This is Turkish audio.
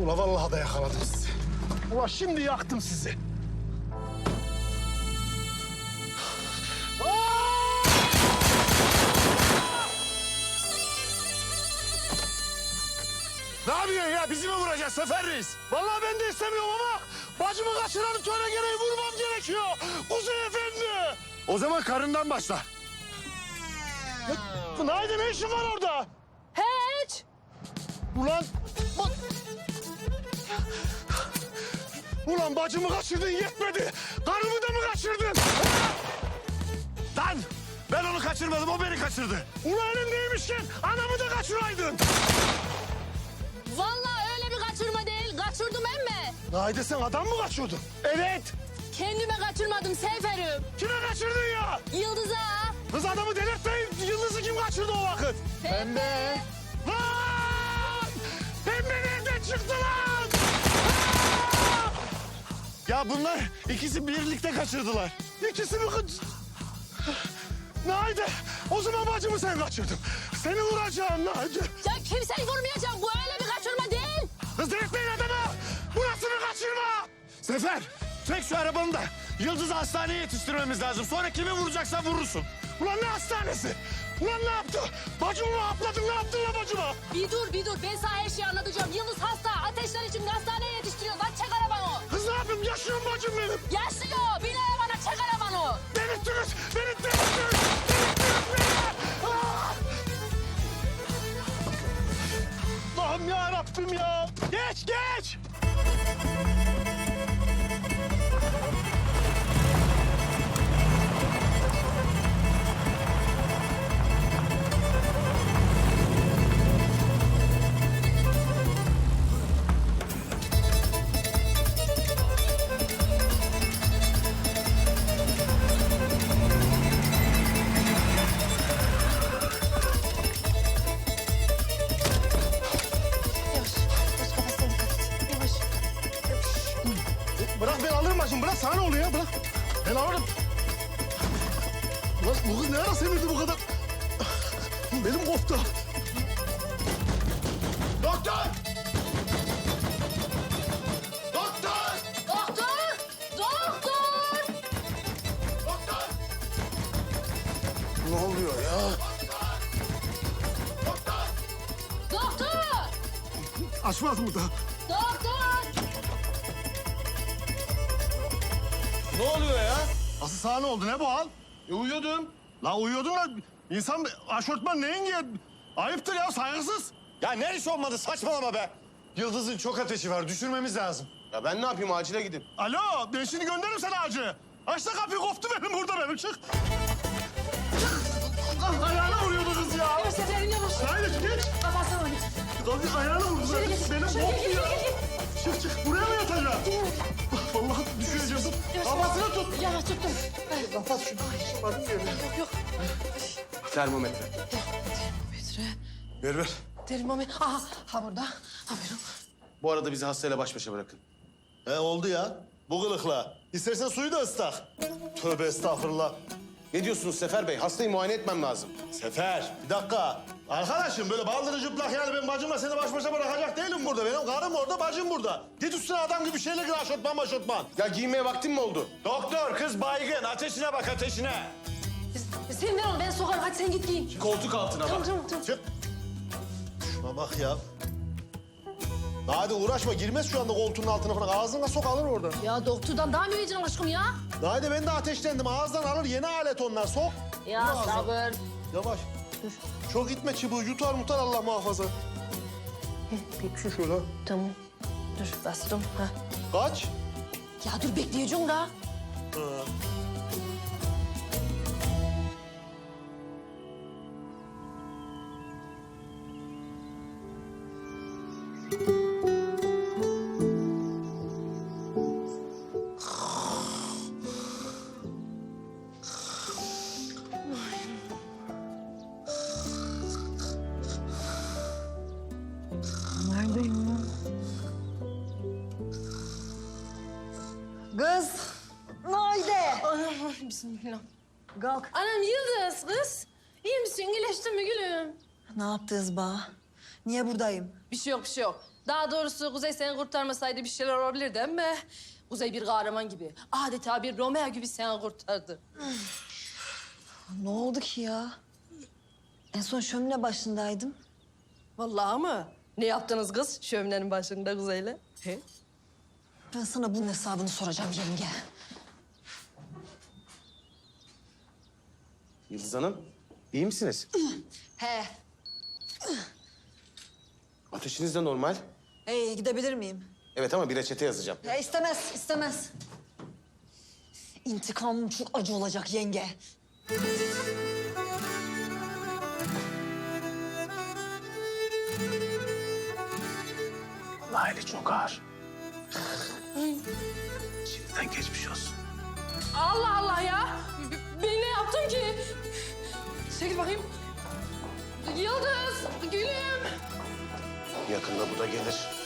Ula vallahi da yakaladım sizi. Ula şimdi yaktım sizi. Ne yapıyorsun ya? Bizi mi vuracaksın Sefer Reis? Vallahi ben de istemiyorum ama bacımı kaçıranı töre gereği vurmam gerekiyor. Kuzey Efendi. O zaman karından başla. Haydi ne işin var orada? Hiç. Ulan... Ulan bacımı kaçırdın yetmedi. Karımı da mı kaçırdın? Lan! Ben onu kaçırmadım, o beni kaçırdı. Ulan elimdeymişken anamı da kaçıraydın. Vallahi öyle bir kaçırma değil. Kaçırdım emme. Haydi sen adam mı kaçıyordun? Evet. Kendime kaçırmadım Seferim. Kime kaçırdın ya? Yıldız'a. Kız adamı delirtmeyin. Yıldız'ı kim kaçırdı o vakit? Pembe. Lan! Pembe nereden çıktı lan? Aa! Ya bunlar ikisi birlikte kaçırdılar. İkisi mi kaç... Naide, o zaman bacımı sen kaçırdın. Seni vuracağım Naide. Ya kimseyi vurmayacağım. Bu öyle bir kaçırma değil. Kız delirtmeyin adamı. Burası mı kaçırma? Sefer, çek şu arabanı da Yıldız'ı hastaneye yetiştirmemiz lazım. Sonra kimi vuracaksan vurursun. Ulan ne hastanesi? Ulan ne yaptı? Bacımı mı hapladın? Ne yaptın lan bacıma? Bir dur. Ben sana her şeyi anlatacağım. Yıldız hasta. Ateşler için hastaneye yetiştiriyor. Lan çek arabanı. Kız ne yapayım? Yaşıyor mu bacım benim? Yaşlıyor. Bin arabana çek arabanı. Delirttiniz! Delirttiniz beni! Ah! Allah'ım ya Rabbim ya! Geç, geç! Bırak ben alırım bacım. Bırak sana ne oluyor ya? Bırak. Ben alırım. Ulan bu kız ne ara semirdi bu kadar? Benim koptu. Doktor! Doktor! Doktor! Doktor! Doktor! Ne oluyor ya? Doktor! Doktor! Açmaz mı da? Doktor! Ne oluyor ya? Asıl sana ne oldu? Ne bu hal? Uyuyordum. La uyuyordun da insan aşortman neyin giyer? Ayıptır ya, saygısız. Ya ne iş olmadı, saçmalama be. Yıldız'ın çok ateşi var, düşürmemiz lazım. Ya ben ne yapayım? Acile gidin. Alo, ben şimdi gönderirim seni acı. Aç da kapıyı, koptu benim burada benim, çık. Ah, ayağına vuruyordu kız ya. Yavaş Seferim yavaş. Haydi geç. Kafasına vur. Tabii ayağına vurdu. Şöyle geç. Benim Şöyle koptu gel, ya. gel, gel. Çık çık, buraya mı yatacağım? Vallahi düşüreceğim. Kafasını tut. Yavaş tuttum. Kapat şunu. Bakın yerine. Yok. Termometre. Termometre. Ver ver. Termometre. Aha ha burada. Ha buyurun. Bu arada bizi hastayla baş başa bırakın. Oldu ya. Bu kılıkla. İstersen suyu da ıslak. Tövbe estağfurullah. Ne diyorsunuz Sefer Bey? Hastayı muayene etmem lazım. Sefer, bir dakika. Arkadaşım böyle baldırı cıplak yani ben bacımla seni baş başa bırakacak değilim burada. Benim karım orada, bacım burada. Git üstüne adam gibi şeyle gir, aşortman maşortman. Ya giymeye vaktim mi oldu? Doktor, kız baygın. Ateşine bak, ateşine. Sen ver onu ben sokarım. Hadi sen git giyin. Koltuk altına Tamam bak. tamam. Çık. Şuna bak ya. Hadi uğraşma, girmez şu anda koltuğun altına falan. Ağzına sok, alır orada. Ya doktordan daha mı yiyeceksin aşkım ya? Hadi ben de ateşlendim. Ağızdan alır, yeni alet onlar. Sok. Ya Ağzına. sabır. Yavaş. Dur. Çok gitme çubuğu. Yutar mutar Allah muhafaza. Tut şu şöyle. Tamam. Dur bastım. Ha. Kaç? Ya dur bekleyeceğim daha. Neredeyim ya? Kız, Naide. Anam bismillah. Kalk. Anam Yıldız kız. İyi misin? İyileştin mi gülüm? Ne yaptınız ba? Niye buradayım? Bir şey yok. Daha doğrusu Kuzey seni kurtarmasaydı bir şeyler olabilirdi ama... Kuzey bir kahraman gibi, adeta bir Romeo gibi seni kurtardı. Ne oldu ki ya? En son şömine başındaydım. Vallahi mı? Ne yaptınız kız şöminenin başında Kuzey'le? He? Ben sana bunun hesabını soracağım yenge. Yıldız Hanım, iyi misiniz? He. Ateşiniz de normal. Gidebilir miyim? Evet ama bir reçete yazacağım. İstemez, istemez. İntikamım çok acı olacak yenge. Aile çok ağır. Şimdiden geçmiş olsun. Allah Allah ya! Ben ne yaptım ki? Çekil bakayım. Yıldız, gülüm. Yakında bu da gelir.